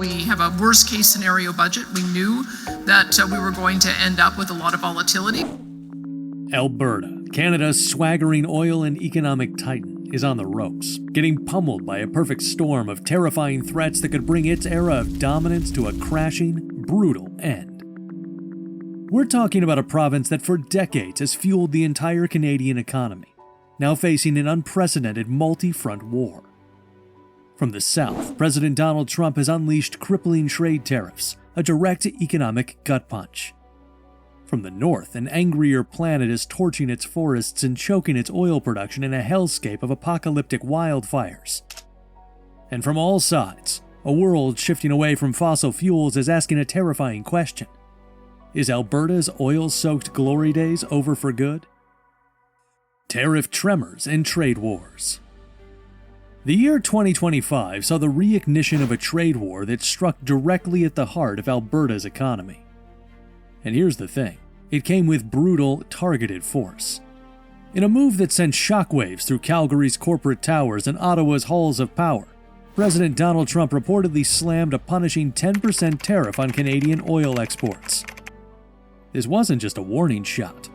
We have a worst case scenario budget. We knew that we were going to end up with a lot of volatility. Alberta, Canada's swaggering oil and economic titan, is on the ropes, getting pummeled by a perfect storm of terrifying threats that could bring its era of dominance to a crashing, brutal end. We're talking about a province that for decades has fueled the entire Canadian economy, now facing an unprecedented multi-front war. From the south, President Donald Trump has unleashed crippling trade tariffs, a direct economic gut punch. From the north, an angrier planet is torching its forests and choking its oil production in a hellscape of apocalyptic wildfires. And from all sides, a world shifting away from fossil fuels is asking a terrifying question. Is Alberta's oil-soaked glory days over for good? Tariff tremors and trade wars. The year 2025 saw the reignition of a trade war that struck directly at the heart of Alberta's economy. And here's the thing, it came with brutal, targeted force. In a move that sent shockwaves through Calgary's corporate towers and Ottawa's halls of power, President Donald Trump reportedly slammed a punishing 10% tariff on Canadian oil exports. This wasn't just a warning shot.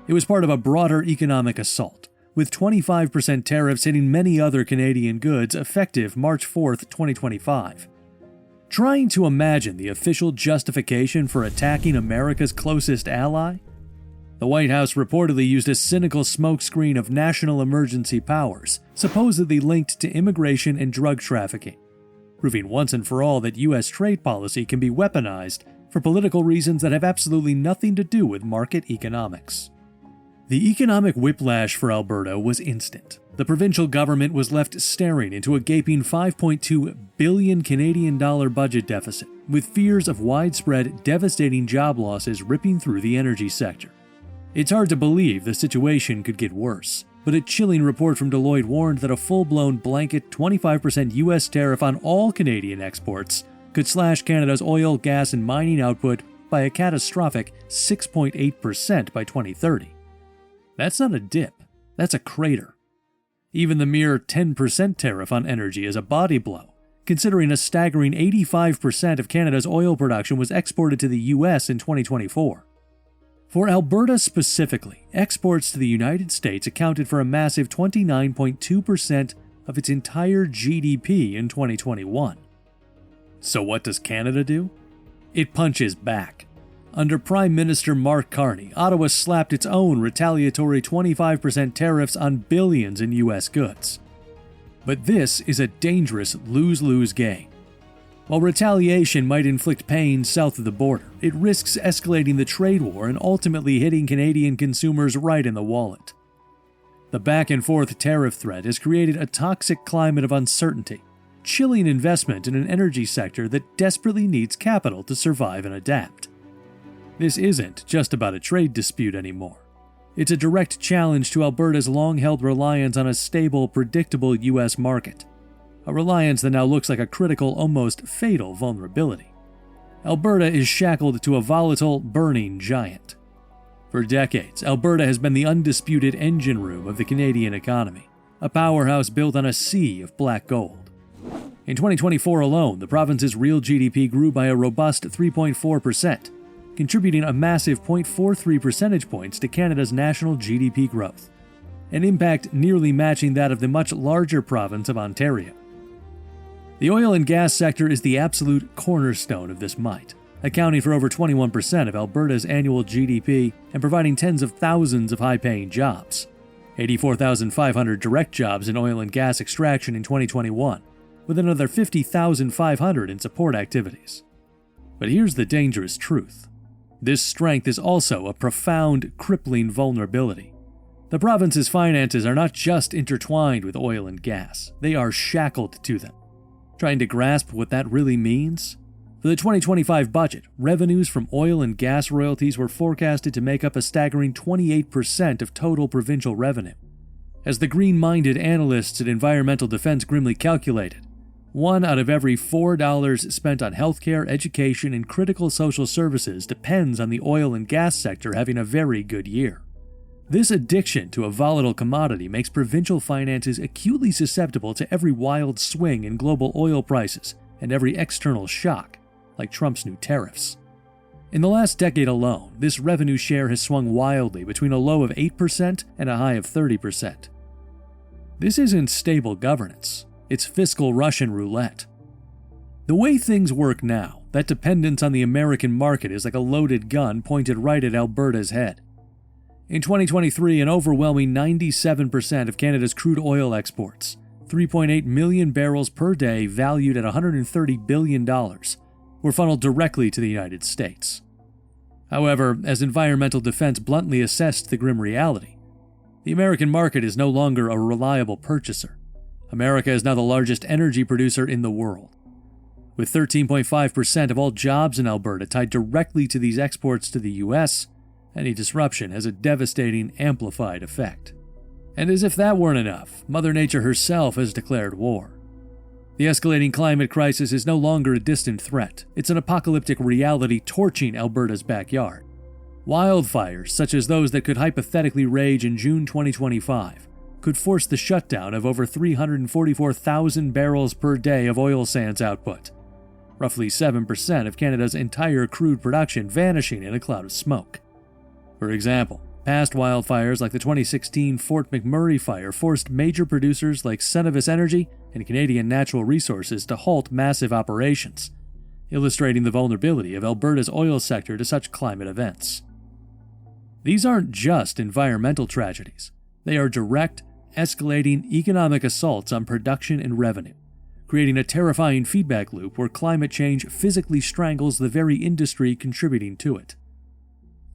It was part of a broader economic assault, with 25% tariffs hitting many other Canadian goods effective March 4, 2025. Trying to imagine the official justification for attacking America's closest ally? The White House reportedly used a cynical smokescreen of national emergency powers, supposedly linked to immigration and drug trafficking, proving once and for all that U.S. trade policy can be weaponized for political reasons that have absolutely nothing to do with market economics. The economic whiplash for Alberta was instant. The provincial government was left staring into a gaping $5.2 billion Canadian dollar budget deficit, with fears of widespread, devastating job losses ripping through the energy sector. It's hard to believe the situation could get worse, but a chilling report from Deloitte warned that a full-blown blanket 25% U.S. tariff on all Canadian exports could slash Canada's oil, gas, and mining output by a catastrophic 6.8% by 2030. That's not a dip, that's a crater. Even the mere 10% tariff on energy is a body blow, considering a staggering 85% of Canada's oil production was exported to the US in 2024. For Alberta specifically, exports to the United States accounted for a massive 29.2% of its entire GDP in 2021. So what does Canada do? It punches back. Under Prime Minister Mark Carney, Ottawa slapped its own retaliatory 25% tariffs on billions in U.S. goods. But this is a dangerous lose-lose game. While retaliation might inflict pain south of the border, it risks escalating the trade war and ultimately hitting Canadian consumers right in the wallet. The back-and-forth tariff threat has created a toxic climate of uncertainty, chilling investment in an energy sector that desperately needs capital to survive and adapt. This isn't just about a trade dispute anymore. It's a direct challenge to Alberta's long-held reliance on a stable, predictable U.S. market. A reliance that now looks like a critical, almost fatal vulnerability. Alberta is shackled to a volatile, burning giant. For decades, Alberta has been the undisputed engine room of the Canadian economy, a powerhouse built on a sea of black gold. In 2024 alone, the province's real GDP grew by a robust 3.4%, contributing a massive 0.43 percentage points to Canada's national GDP growth, an impact nearly matching that of the much larger province of Ontario. The oil and gas sector is the absolute cornerstone of this might, accounting for over 21% of Alberta's annual GDP and providing tens of thousands of high-paying jobs. 84,500 direct jobs in oil and gas extraction in 2021, with another 50,500 in support activities. But here's the dangerous truth. This strength is also a profound, crippling vulnerability. The province's finances are not just intertwined with oil and gas, they are shackled to them. Trying to grasp what that really means? For the 2025 budget, revenues from oil and gas royalties were forecasted to make up a staggering 28% of total provincial revenue. As the green-minded analysts at Environmental Defense grimly calculated, 1 out of every $4 spent on healthcare, education, and critical social services depends on the oil and gas sector having a very good year. This addiction to a volatile commodity makes provincial finances acutely susceptible to every wild swing in global oil prices and every external shock, like Trump's new tariffs. In the last decade alone, this revenue share has swung wildly between a low of 8% and a high of 30%. This isn't stable governance, it's fiscal Russian roulette. The way things work now, that dependence on the American market is like a loaded gun pointed right at Alberta's head. In 2023, an overwhelming 97% of Canada's crude oil exports, 3.8 million barrels per day valued at $130 billion, were funneled directly to the United States. However, as environmental defense bluntly assessed the grim reality, the American market is no longer a reliable purchaser. America is now the largest energy producer in the world. With 13.5% of all jobs in Alberta tied directly to these exports to the US, any disruption has a devastating, amplified effect. And as if that weren't enough, Mother Nature herself has declared war. The escalating climate crisis is no longer a distant threat. It's an apocalyptic reality torching Alberta's backyard. Wildfires, such as those that could hypothetically rage in June 2025, could force the shutdown of over 344,000 barrels per day of oil sands output, roughly 7% of Canada's entire crude production vanishing in a cloud of smoke. For example, past wildfires like the 2016 Fort McMurray fire forced major producers like Cenovus Energy and Canadian Natural Resources to halt massive operations, illustrating the vulnerability of Alberta's oil sector to such climate events. These aren't just environmental tragedies. They are direct, escalating economic assaults on production and revenue, creating a terrifying feedback loop where climate change physically strangles the very industry contributing to it.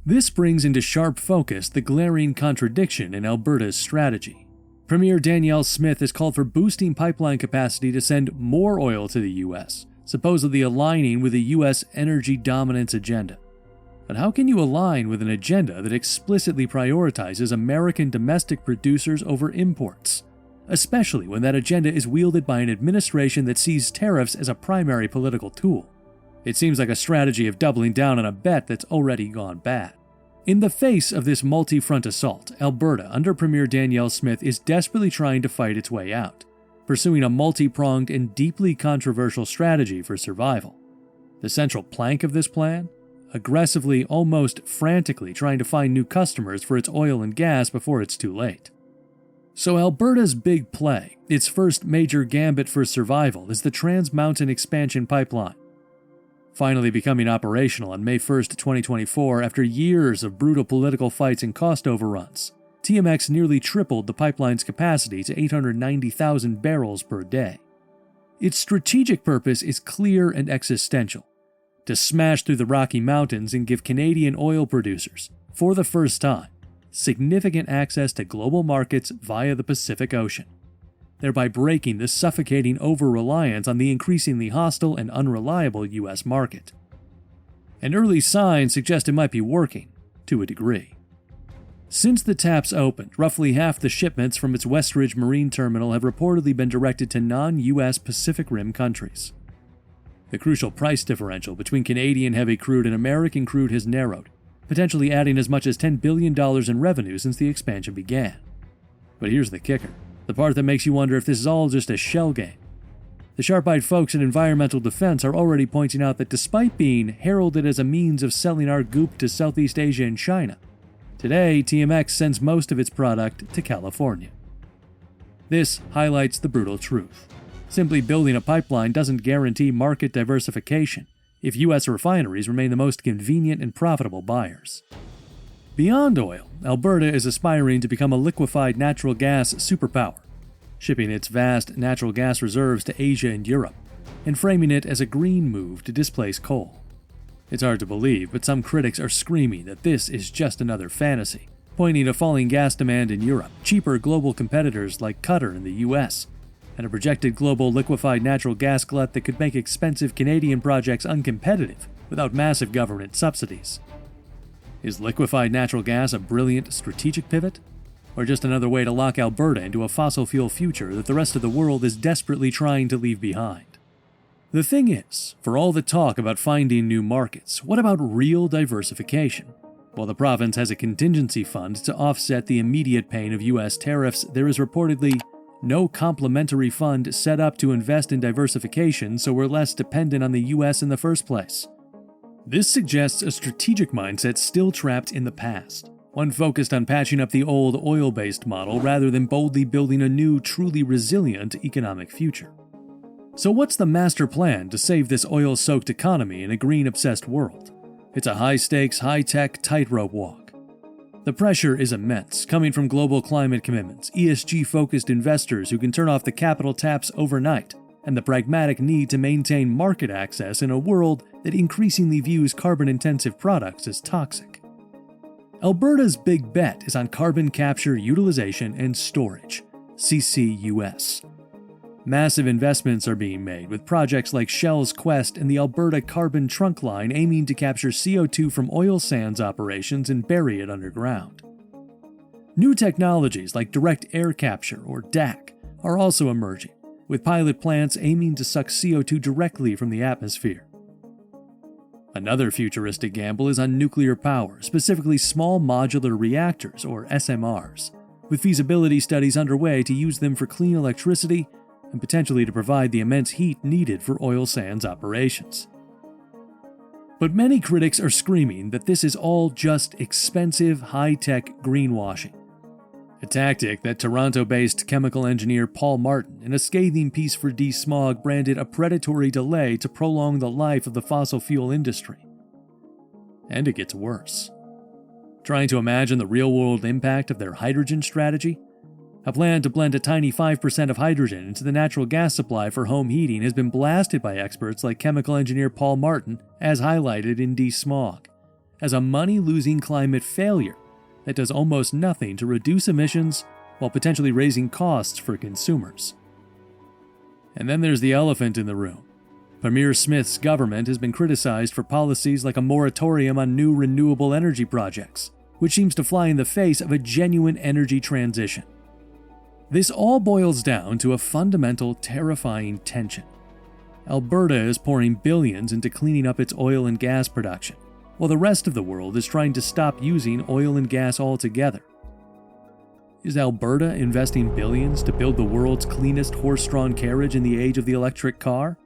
This brings into sharp focus the glaring contradiction in Alberta's strategy. Premier Danielle Smith has called for boosting pipeline capacity to send more oil to the U.S., supposedly aligning with the U.S. energy dominance agenda. But how can you align with an agenda that explicitly prioritizes American domestic producers over imports, especially when that agenda is wielded by an administration that sees tariffs as a primary political tool? It seems like a strategy of doubling down on a bet that's already gone bad. In the face of this multi-front assault, Alberta, under Premier Danielle Smith, is desperately trying to fight its way out, pursuing a multi-pronged and deeply controversial strategy for survival. The central plank of this plan? Aggressively, almost frantically trying to find new customers for its oil and gas before it's too late. So Alberta's big play, its first major gambit for survival, is the Trans Mountain Expansion Pipeline. Finally becoming operational on May 1, 2024, after years of brutal political fights and cost overruns, TMX nearly tripled the pipeline's capacity to 890,000 barrels per day. Its strategic purpose is clear and existential: to smash through the Rocky Mountains and give Canadian oil producers, for the first time, significant access to global markets via the Pacific Ocean, thereby breaking the suffocating over-reliance on the increasingly hostile and unreliable U.S. market. And early signs suggest it might be working, to a degree. Since the taps opened, roughly half the shipments from its Westridge Marine Terminal have reportedly been directed to non-U.S. Pacific Rim countries. The crucial price differential between Canadian heavy crude and American crude has narrowed, potentially adding as much as $10 billion in revenue since the expansion began. But here's the kicker. The part that makes you wonder if this is all just a shell game. The sharp-eyed folks in environmental defense are already pointing out that despite being heralded as a means of selling our goop to Southeast Asia and China, today TMX sends most of its product to California. This highlights the brutal truth. Simply building a pipeline doesn't guarantee market diversification if U.S. refineries remain the most convenient and profitable buyers. Beyond oil, Alberta is aspiring to become a liquefied natural gas superpower, shipping its vast natural gas reserves to Asia and Europe, and framing it as a green move to displace coal. It's hard to believe, but some critics are screaming that this is just another fantasy, pointing to falling gas demand in Europe, cheaper global competitors like Qatar in the US, and a projected global liquefied natural gas glut that could make expensive Canadian projects uncompetitive without massive government subsidies. Is liquefied natural gas a brilliant strategic pivot? Or just another way to lock Alberta into a fossil fuel future that the rest of the world is desperately trying to leave behind? The thing is, for all the talk about finding new markets, what about real diversification? While the province has a contingency fund to offset the immediate pain of U.S. tariffs, there is reportedly no complementary fund set up to invest in diversification so we're less dependent on the US in the first place. This suggests a strategic mindset still trapped in the past, one focused on patching up the old oil-based model rather than boldly building a new, truly resilient economic future. So what's the master plan to save this oil-soaked economy in a green-obsessed world? It's a high-stakes, high-tech tightrope walk. The pressure is immense, coming from global climate commitments, ESG-focused investors who can turn off the capital taps overnight, and the pragmatic need to maintain market access in a world that increasingly views carbon-intensive products as toxic. Alberta's big bet is on carbon capture, utilization, and storage, CCUS. Massive investments are being made with projects like Shell's Quest and the Alberta Carbon Trunk Line aiming to capture CO2 from oil sands operations and bury it underground. New technologies like direct air capture, or DAC, are also emerging, with pilot plants aiming to suck CO2 directly from the atmosphere. Another futuristic gamble is on nuclear power, specifically small modular reactors, or SMRs, with feasibility studies underway to use them for clean electricity and potentially to provide the immense heat needed for oil sands operations. But many critics are screaming that this is all just expensive, high-tech greenwashing, a tactic that Toronto-based chemical engineer Paul Martin, in a scathing piece for DeSmog, branded a predatory delay to prolong the life of the fossil fuel industry. And it gets worse. Trying to imagine the real-world impact of their hydrogen strategy? A plan to blend a tiny 5% of hydrogen into the natural gas supply for home heating has been blasted by experts like chemical engineer Paul Martin, as highlighted in DeSmog, as a money-losing climate failure that does almost nothing to reduce emissions while potentially raising costs for consumers. And then there's the elephant in the room. Premier Smith's government has been criticized for policies like a moratorium on new renewable energy projects, which seems to fly in the face of a genuine energy transition. This all boils down to a fundamental, terrifying tension. Alberta is pouring billions into cleaning up its oil and gas production, while the rest of the world is trying to stop using oil and gas altogether. Is Alberta investing billions to build the world's cleanest horse-drawn carriage in the age of the electric car?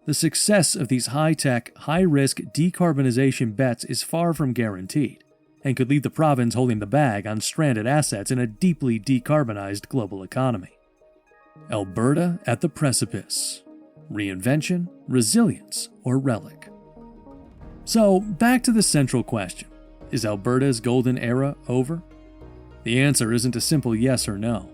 The success of these high-tech, high-risk decarbonization bets is far from guaranteed, and could leave the province holding the bag on stranded assets in a deeply decarbonized global economy. Alberta at the precipice. Reinvention, resilience, or relic? So, back to the central question. Is Alberta's golden era over? The answer isn't a simple yes or no.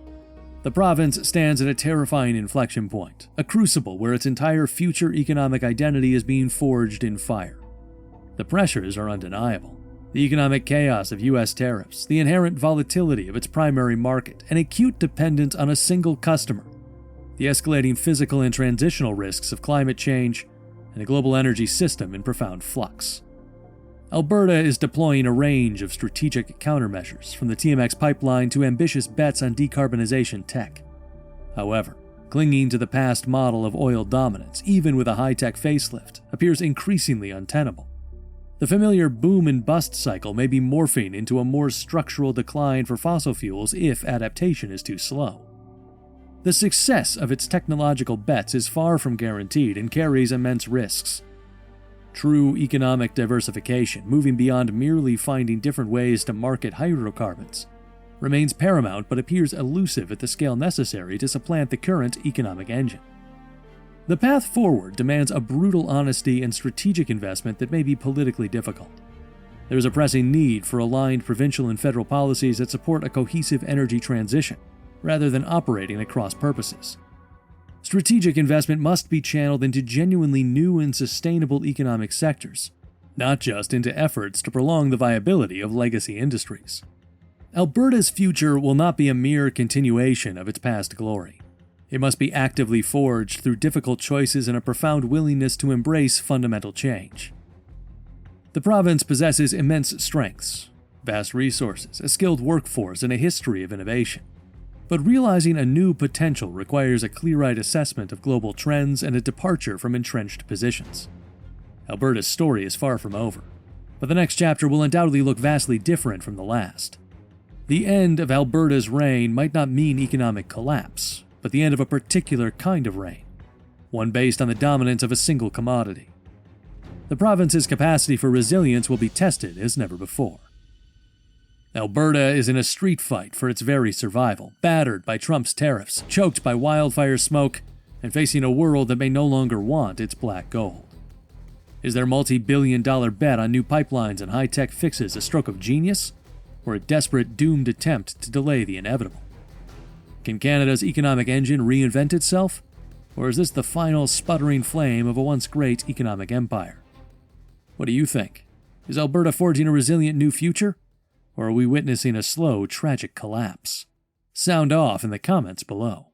The province stands at a terrifying inflection point, a crucible where its entire future economic identity is being forged in fire. The pressures are undeniable. The economic chaos of U.S. tariffs, the inherent volatility of its primary market, and acute dependence on a single customer, the escalating physical and transitional risks of climate change, and a global energy system in profound flux. Alberta is deploying a range of strategic countermeasures, from the TMX pipeline to ambitious bets on decarbonization tech. However, clinging to the past model of oil dominance, even with a high-tech facelift, appears increasingly untenable. The familiar boom and bust cycle may be morphing into a more structural decline for fossil fuels if adaptation is too slow. The success of its technological bets is far from guaranteed and carries immense risks. True economic diversification, moving beyond merely finding different ways to market hydrocarbons, remains paramount but appears elusive at the scale necessary to supplant the current economic engine. The path forward demands a brutal honesty and strategic investment that may be politically difficult. There is a pressing need for aligned provincial and federal policies that support a cohesive energy transition, rather than operating at cross purposes. Strategic investment must be channeled into genuinely new and sustainable economic sectors, not just into efforts to prolong the viability of legacy industries. Alberta's future will not be a mere continuation of its past glory. It must be actively forged through difficult choices and a profound willingness to embrace fundamental change. The province possesses immense strengths, vast resources, a skilled workforce, and a history of innovation. But realizing a new potential requires a clear-eyed assessment of global trends and a departure from entrenched positions. Alberta's story is far from over, but the next chapter will undoubtedly look vastly different from the last. The end of Alberta's reign might not mean economic collapse, but the end of a particular kind of reign, one based on the dominance of a single commodity. The province's capacity for resilience will be tested as never before. Alberta is in a street fight for its very survival, battered by Trump's tariffs, choked by wildfire smoke, and facing a world that may no longer want its black gold. Is their multi-billion-dollar bet on new pipelines and high-tech fixes a stroke of genius, or a desperate, doomed attempt to delay the inevitable? Can Canada's economic engine reinvent itself, or is this the final sputtering flame of a once great economic empire? What do you think? Is Alberta forging a resilient new future, or are we witnessing a slow, tragic collapse? Sound off in the comments below.